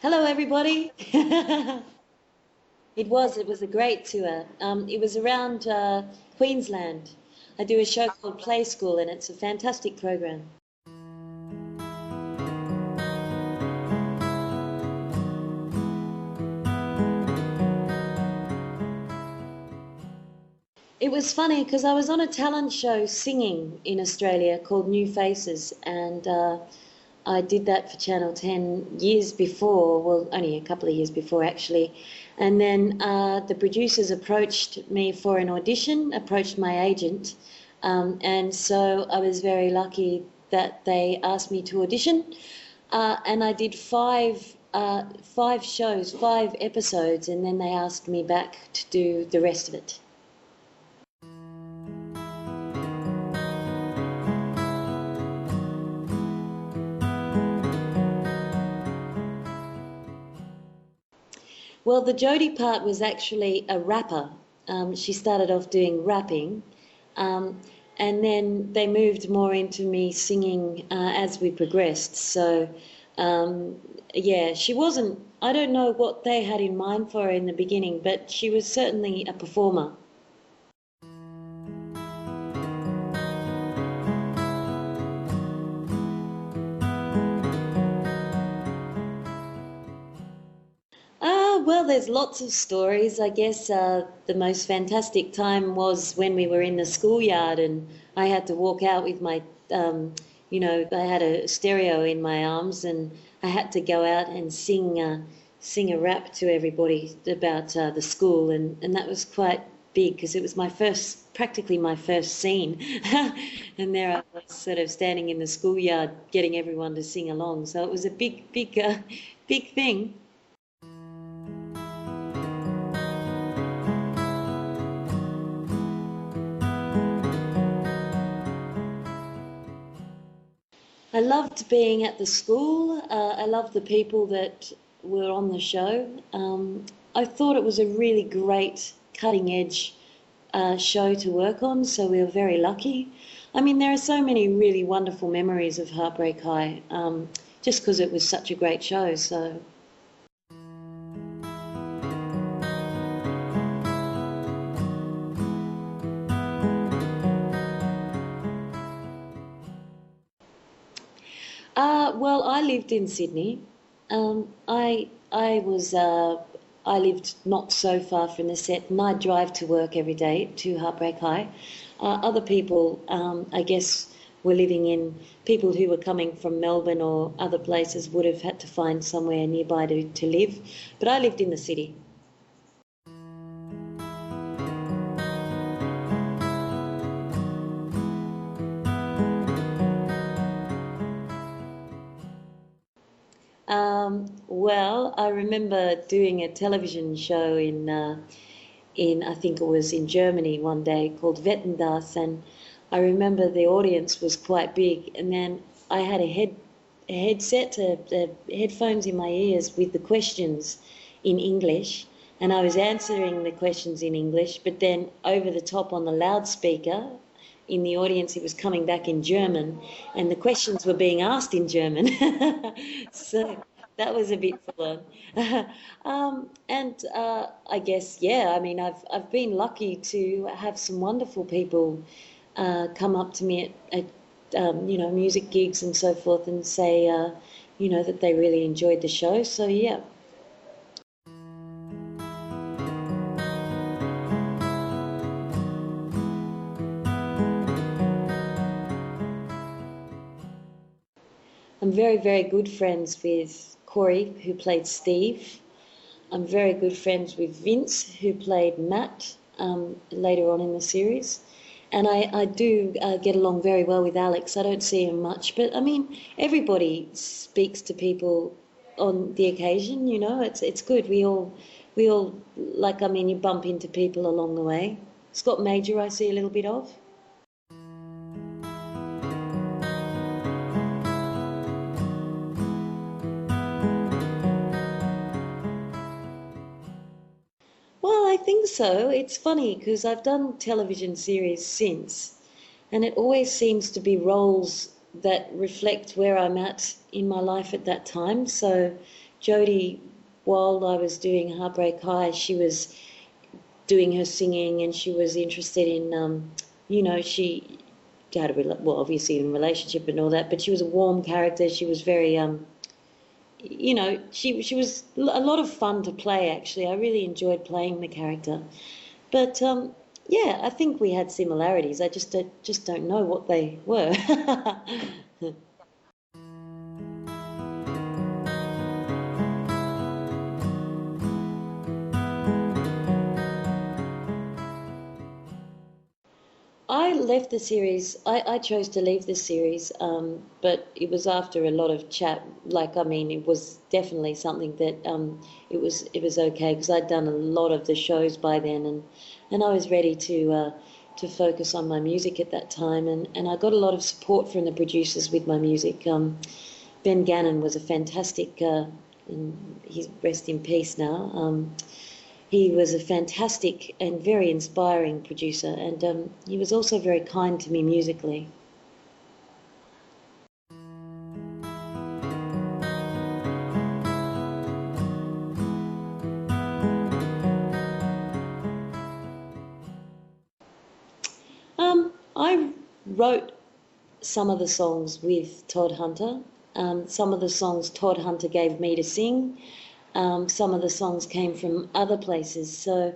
Hello, everybody. It was a great tour. It was around Queensland. I do a show called Play School, and it's a fantastic program. It was funny because I was on a talent show singing in Australia called New Faces, and I did that for Channel 10 years before, well, only a couple of years before actually. And then the producers approached me for an audition, approached my agent, and so I was very lucky that they asked me to audition. And I did five shows, 5 episodes, and then they asked me back to do the rest of it. Well, the Jodie part was actually a rapper. She started off doing rapping, um, and then they moved more into me singing as we progressed. So, um, yeah, she wasn't, I don't know what they had in mind for her in the beginning, but she was certainly a performer. Well, there's lots of stories. I guess the most fantastic time was when we were in the schoolyard and I had to walk out with my, I had a stereo in my arms and I had to go out and sing a rap to everybody about the school, and that was quite big because it was practically my first scene, and there I was sort of standing in the schoolyard getting everyone to sing along. So it was a big thing. I loved being at the school. I loved the people that were on the show. I thought it was a really great cutting edge show to work on, so we were very lucky. I mean, there are so many really wonderful memories of Heartbreak High, just because it was such a great show. So well, I lived in Sydney. I lived not so far from the set, and I drive to work every day to Heartbreak High. Other people, I guess, were living in people who were coming from Melbourne or other places would have had to find somewhere nearby to live, but I lived in the city. Well, I remember doing a television show in I think it was in Germany one day called Wetten das, and I remember the audience was quite big, and then I had a headset, headphones in my ears with the questions in English, and I was answering the questions in English, but then over the top on the loudspeaker in the audience it was coming back in German, and the questions were being asked in German. So that was a bit full on. And I guess, yeah, I mean, I've been lucky to have some wonderful people come up to me at music gigs and so forth and say, that they really enjoyed the show. So, yeah. I'm very, very good friends with Corey, who played Steve. I'm very good friends with Vince, who played Matt later on in the series. And I do get along very well with Alex. I don't see him much, but I mean, everybody speaks to people on the occasion, it's good. We all, like, I mean, you bump into people along the way. Scott Major, I see a little bit of. Well, I think so. It's funny because I've done television series since, and it always seems to be roles that reflect where I'm at in my life at that time. So, Jodie, while I was doing Heartbreak High, she was doing her singing, and she was interested in, she had well, obviously in a relationship and all that, but she was a warm character. She was very, she was a lot of fun to play. Actually, I really enjoyed playing the character. But yeah, I think we had similarities. I just don't know what they were. I left the series. I chose to leave the series, but it was after a lot of chat. Like, I mean, it was definitely something that it was okay because I'd done a lot of the shows by then, and I was ready to focus on my music at that time, and I got a lot of support from the producers with my music. Ben Gannon was a fantastic, and he's rest in peace now. He was a fantastic and very inspiring producer, and he was also very kind to me musically. I wrote some of the songs with Todd Hunter. Some of the songs Todd Hunter gave me to sing. Some of the songs came from other places. So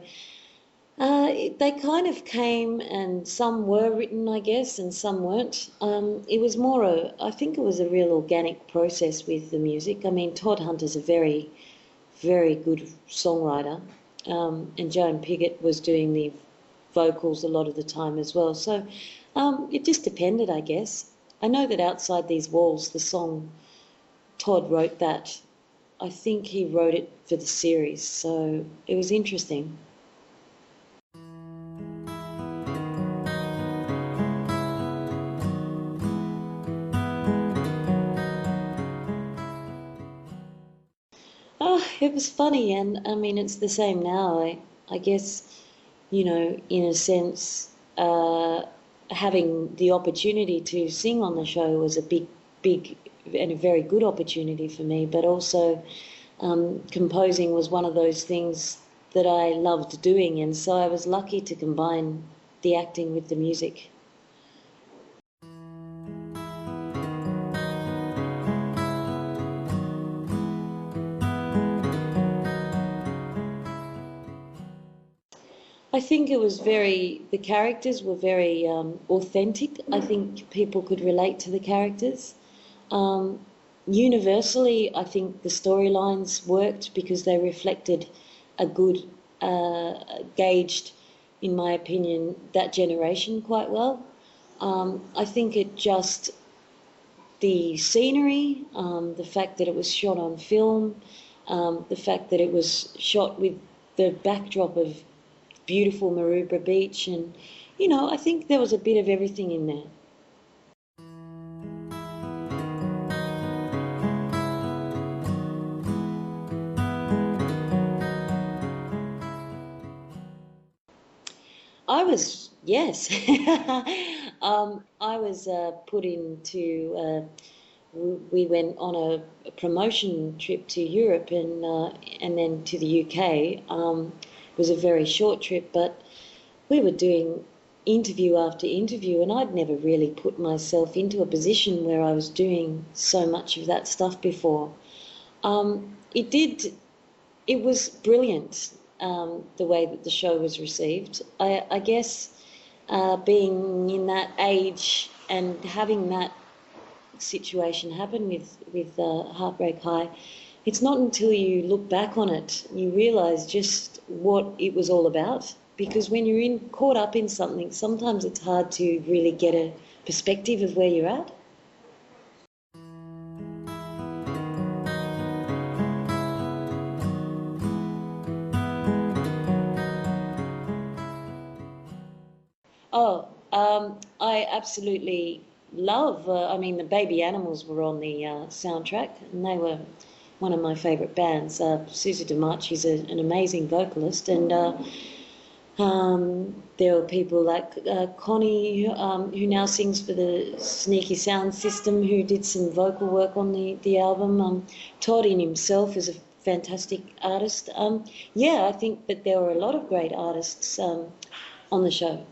they kind of came, and some were written, I guess, and some weren't. It was more I think it was a real organic process with the music. I mean, Todd Hunter's a very, very good songwriter, and Joan Piggott was doing the vocals a lot of the time as well. So it just depended, I guess. I know that Outside These Walls, the song, Todd wrote that. I think he wrote it for the series, so it was interesting. Oh, it was funny, and I mean, it's the same now. I guess, in a sense, having the opportunity to sing on the show was a big, and a very good opportunity for me. But also, composing was one of those things that I loved doing, and so I was lucky to combine the acting with the music. I think it was the characters were very authentic. I think people could relate to the characters. Um, Universally, I think the storylines worked because they reflected a good, gauged, in my opinion, that generation quite well. I think it just, the scenery, the fact that it was shot on film, the fact that it was shot with the backdrop of beautiful Maroubra Beach, and I think there was a bit of everything in there. I was, yes. I was put into. We went on a promotion trip to Europe, and then to the UK. It was a very short trip, but we were doing interview after interview, and I'd never really put myself into a position where I was doing so much of that stuff before. It did. It was brilliant, the way that the show was received. I guess being in that age and having that situation happen with Heartbreak High, it's not until you look back on it you realise just what it was all about. Because when you're caught up in something, sometimes it's hard to really get a perspective of where you're at. Oh, I absolutely love. I mean, the Baby Animals were on the soundtrack, and they were one of my favourite bands. Susie Dimachi's an amazing vocalist, and There were people like Connie, who now sings for the Sneaky Sound System, who did some vocal work on the album. Todd in himself is a fantastic artist. Yeah, I think that there were a lot of great artists on the show.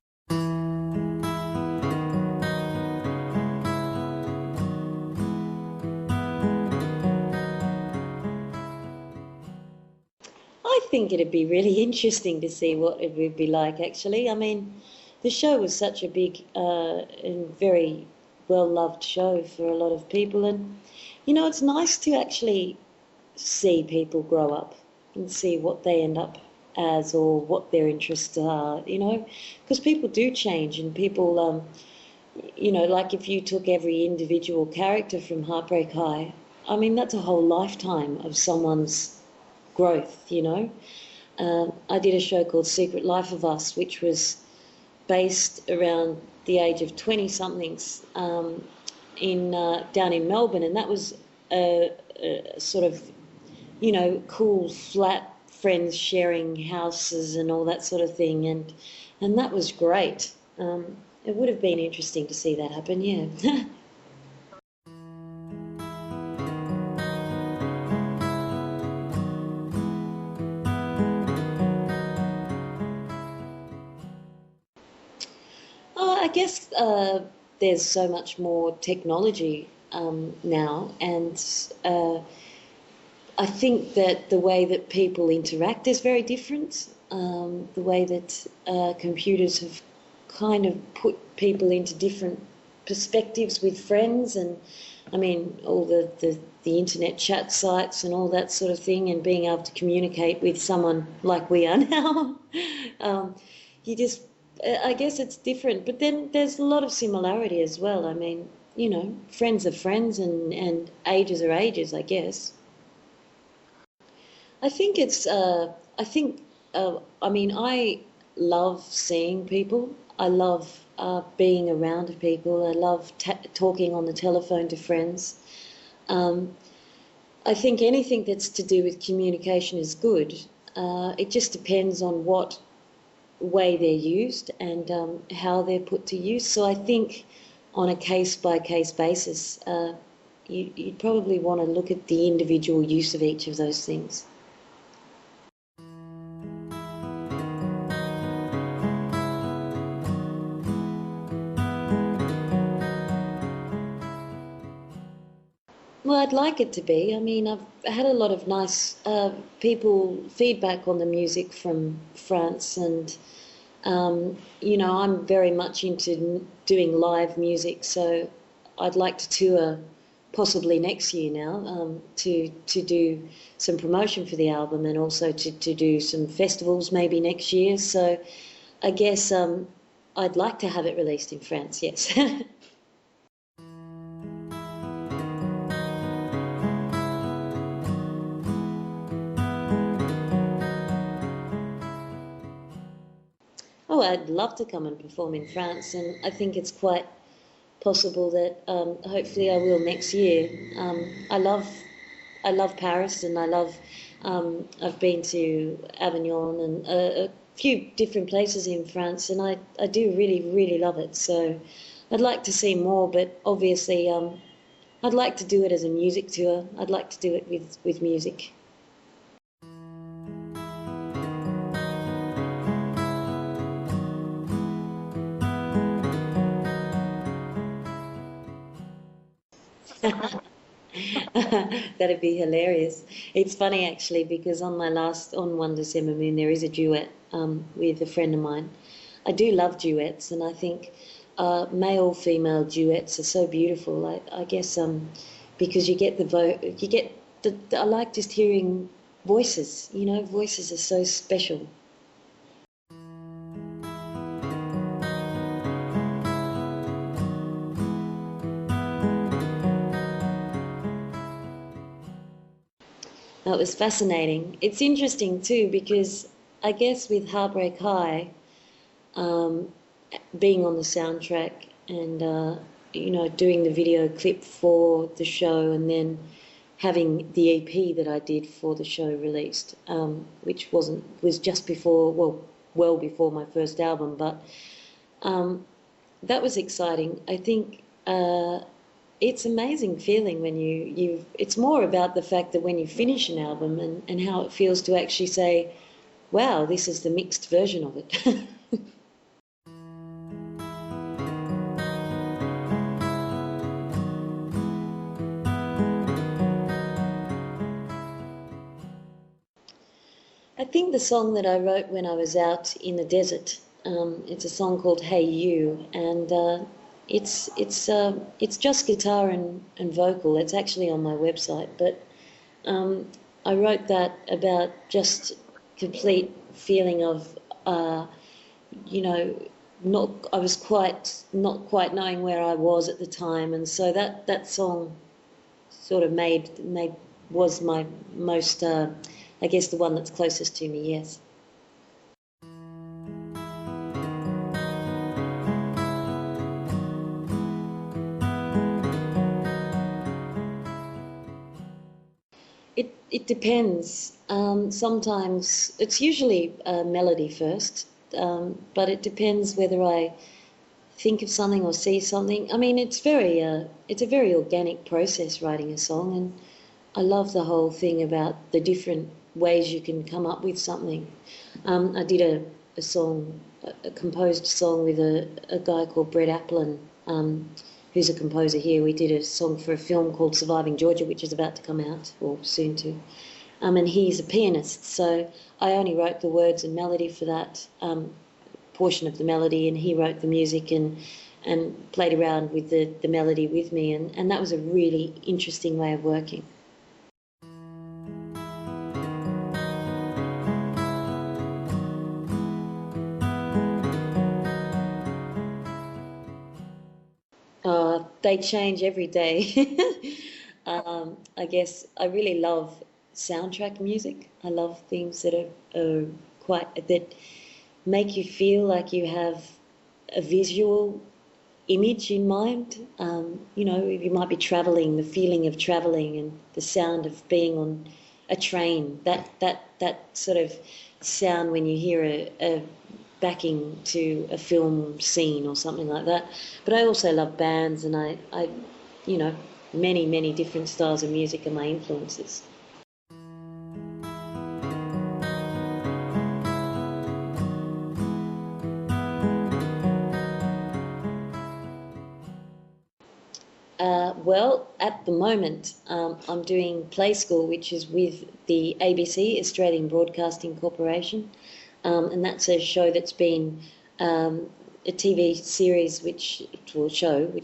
I think it'd be really interesting to see what it would be like, actually. I mean, the show was such a big and very well-loved show for a lot of people. And, it's nice to actually see people grow up and see what they end up as or what their interests are, because people do change and people, like if you took every individual character from Heartbreak High, I mean, that's a whole lifetime of someone's growth. I did a show called Secret Life of Us, which was based around the age of 20 somethings in down in Melbourne, and that was a sort of cool flat friends sharing houses and all that sort of thing, and that was great. It would have been interesting to see that happen, yeah. I guess there's so much more technology now, and I think that the way that people interact is very different. The way that computers have kind of put people into different perspectives with friends, and I mean all the internet chat sites and all that sort of thing, and being able to communicate with someone like we are now. You just, I guess it's different, but then there's a lot of similarity as well. I mean, friends are friends, and ages are ages, I guess. I think it's, I mean, I love seeing people. I love being around people. I love talking on the telephone to friends. Um, I think anything that's to do with communication is good. It just depends on what way they're used and how they're put to use. So I think on a case-by-case basis, you'd probably want to look at the individual use of each of those things. Well, I'd like it to be. I mean, I've had a lot of nice people feedback on the music from France, and I'm very much into doing live music, so I'd like to tour possibly next year now, to do some promotion for the album, and also to do some festivals maybe next year. So I guess I'd like to have it released in France, yes. Oh, I'd love to come and perform in France, and I think it's quite possible that hopefully I will next year. I love Paris, and I've been to Avignon and a few different places in France, and I do really, really love it. So I'd like to see more, but obviously I'd like to do it as a music tour. I'd like to do it with music. That'd be hilarious. It's funny actually because on 1 December Moon there is a duet with a friend of mine. I do love duets, and I think male female duets are so beautiful. I guess because you get you get I like just hearing voices. Voices are so special. That was fascinating. It's interesting too because I guess with Heartbreak High, um, being on the soundtrack and doing the video clip for the show, and then having the EP that I did for the show released, which was just before, well, well before my first album, but um, that was exciting. I think it's amazing feeling when it's more about the fact that when you finish an album and how it feels to actually say, wow, this is the mixed version of it. I think the song that I wrote when I was out in the desert, it's a song called Hey You, and it's just guitar and vocal. It's actually on my website, but um, I wrote that about just complete feeling of, uh, you know, not I was quite not quite knowing where I was at the time, and so that song sort of made was my most I guess the one that's closest to me. Yes. It depends. Sometimes it's usually a melody first, but it depends whether I think of something or see something. I mean, it's a very organic process writing a song, and I love the whole thing about the different ways you can come up with something. I did a song, a composed song with a guy called Brett Applin, who's a composer here. We did a song for a film called Surviving Georgia, which is about to come out, or soon to. And he's a pianist, so I only wrote the words and melody for that portion of the melody, and he wrote the music and played around with the melody with me, and that was a really interesting way of working. They change every day. I guess I really love soundtrack music. I love things that are quite that make you feel like you have a visual image in mind. You might be traveling, the feeling of traveling and the sound of being on a train. That sort of sound when you hear a backing to a film scene or something like that. But I also love bands, and I you know, many different styles of music are my influences. Well, at the moment, I'm doing Play School, which is with the ABC, Australian Broadcasting Corporation, and that's a show that's been a TV series, which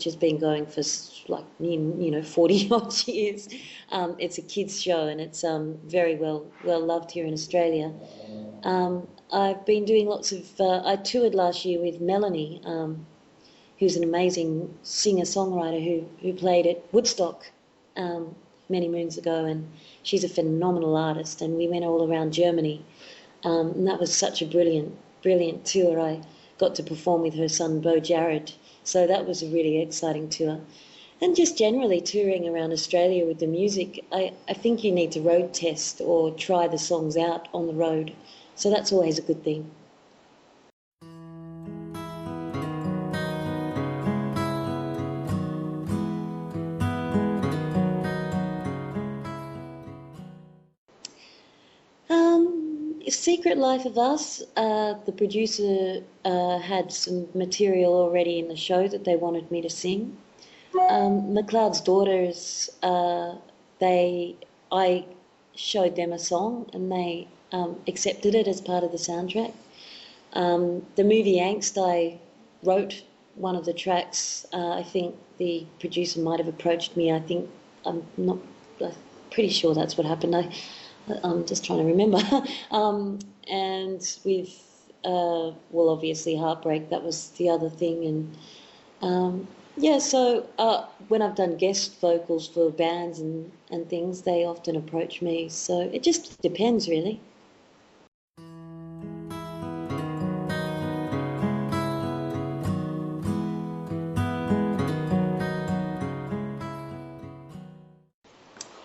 has been going for like 40 odd years. It's a kids show, and it's very well loved here in Australia. I've been doing lots of. I toured last year with Melanie. Who's an amazing singer-songwriter who played at Woodstock many moons ago, and she's a phenomenal artist. And we went all around Germany, and that was such a brilliant tour. I got to perform with her son Bo Jarrett, so that was a really exciting tour. And just generally touring around Australia with the music, I think you need to road test or try the songs out on the road, so that's always a good thing. Secret Life of Us, the producer had some material already in the show that they wanted me to sing. McLeod's Daughters, I showed them a song and they accepted it as part of the soundtrack. The movie Angst, I wrote one of the tracks. I think the producer might have approached me. I'm not I'm pretty sure that's what happened. I'm just trying to remember. And with, well, obviously Heartbreak, that was the other thing. And yeah, so when I've done guest vocals for bands and things, they often approach me. So it just depends, really.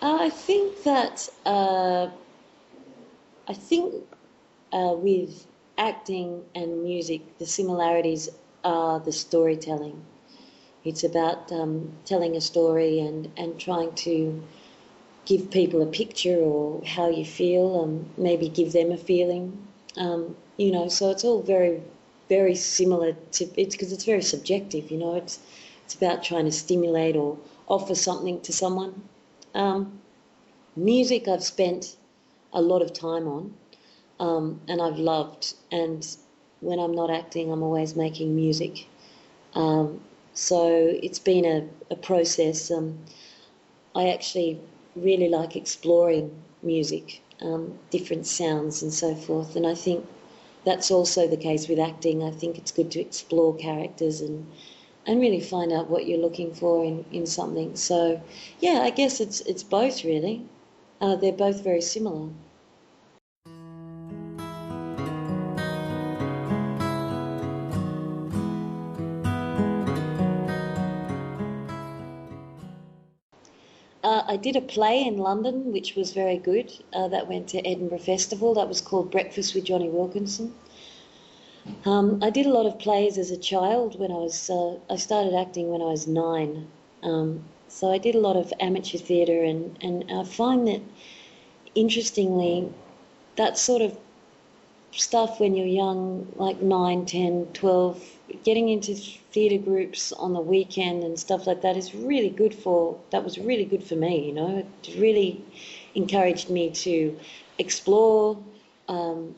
I think that I think with acting and music, the similarities are the storytelling. It's about telling a story and trying to give people a picture or how you feel, maybe give them a feeling. So it's all very, very similar to it's because it's very subjective. It's about trying to stimulate or offer something to someone. Um, Music I've spent a lot of time on, and I've loved. And when I'm not acting, I'm always making music. Um, so it's been a process. I actually really like exploring music, different sounds and so forth. And I think that's also the case with acting. I think it's good to explore characters and really find out what you're looking for in something. So, yeah, I guess it's both really. They're both very similar. I did a play in London, which was very good. That went to Edinburgh Festival. That was called Breakfast with Johnny Wilkinson. I did a lot of plays as a child when I started acting when I was 9. So I did a lot of amateur theatre, and I find that, interestingly, that sort of stuff when you're young, like 9, 10, 12, getting into theatre groups on the weekend and stuff like that that was really good for me. It really encouraged me to explore, um,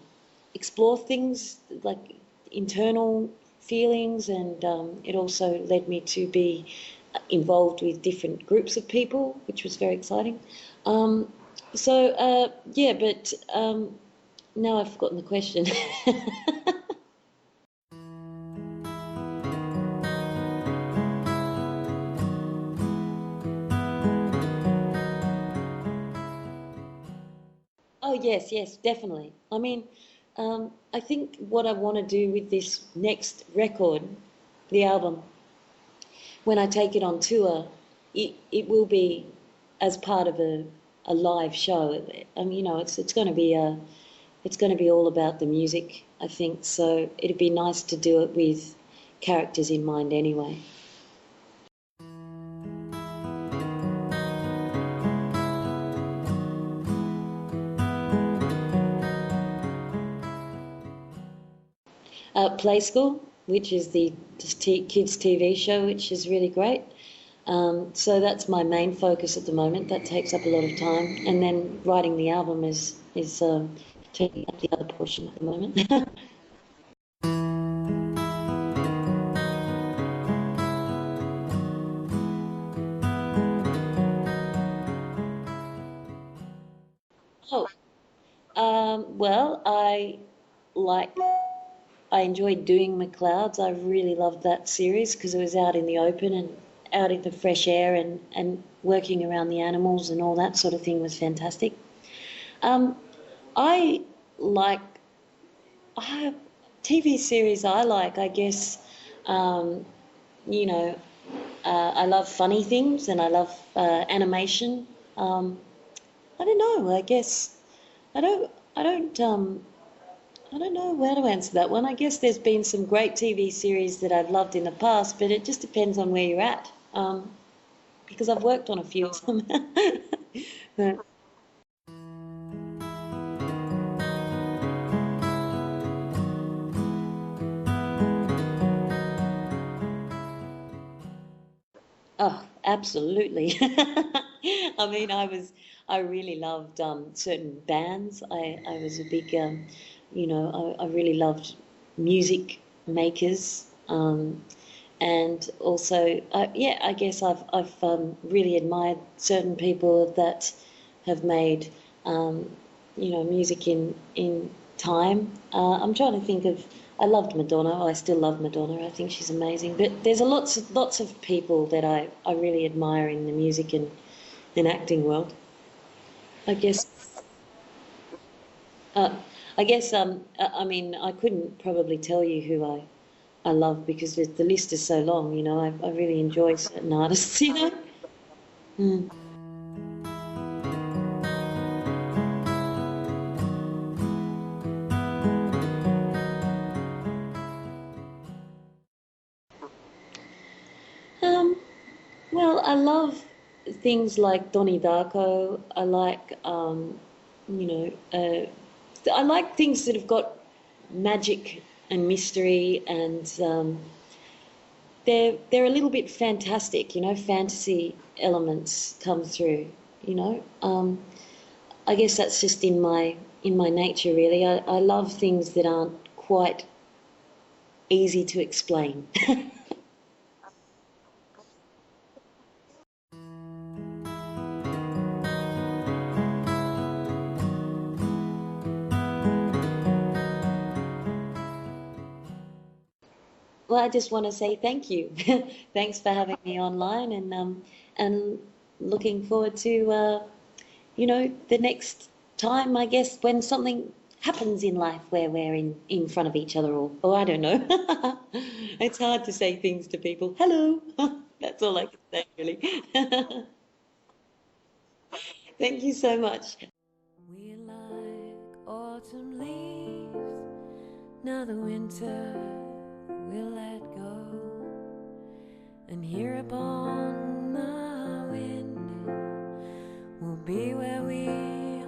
explore things like internal feelings, and it also led me to be involved with different groups of people, which was very exciting. Um, yeah, but now I've forgotten the question. Oh, yes, yes, definitely. I mean, I think what I want to do with this next record, the album, when I take it on tour, it will be as part of a live show. It's going to be it's going to be all about the music, I think. So it'd be nice to do it with characters in mind anyway. Play School, which is the kids TV show, which is really great. So that's my main focus at the moment. That takes up a lot of time, and then writing the album is taking up the other portion at the moment. Oh, well, like I enjoyed doing McLeod's. I really loved that series because it was out in the open and out in the fresh air, and working around the animals and all that sort of thing was fantastic. Um, I like I, TV series I like, I guess, um, you know, I love funny things and I love animation. Um, I don't know, I guess I don't, I don't, I don't know how to answer that one. I guess there's been some great TV series that I've loved in the past, but it just depends on where you're at. Because I've worked on a few of them. But, oh, absolutely. I mean, I really loved certain bands. I was a big, I really loved music makers. And also, yeah, I guess I've really admired certain people that have made, um, music in time. I'm trying to think of. I loved Madonna. I still love Madonna. I think she's amazing. But there's a lots of people that I really admire in the music and acting world. I guess uh, I guess I mean I couldn't probably tell you who I love because the list is so long. I really enjoy certain artists. Mm. Well, I love things like Donnie Darko. I like, you know, I like things that have got magic and mystery, and they're a little bit fantastic. Fantasy elements come through. You know, I guess that's just in my nature, really. I love things that aren't quite easy to explain. Well, I just want to say thank you. Thanks for having me online, and looking forward to the next time, I guess, when something happens in life where we're in front of each other, or I don't know. It's hard to say things to people. Hello. That's all I can say, really. Thank you so much. We like autumn leaves, now the winter will let go, and here upon the wind will be where we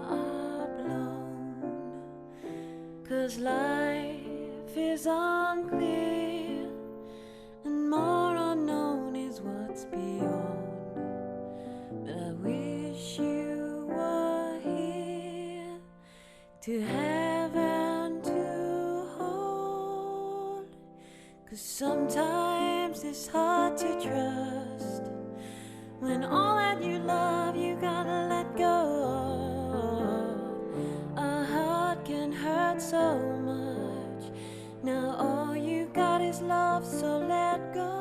are blown. 'Cause life is unclear, and more unknown is what's beyond. But I wish you were here to have and to hold. 'Cause sometimes it's hard to trust when all that you love you gotta let go. A heart can hurt so much. Now all you got is love, so let go.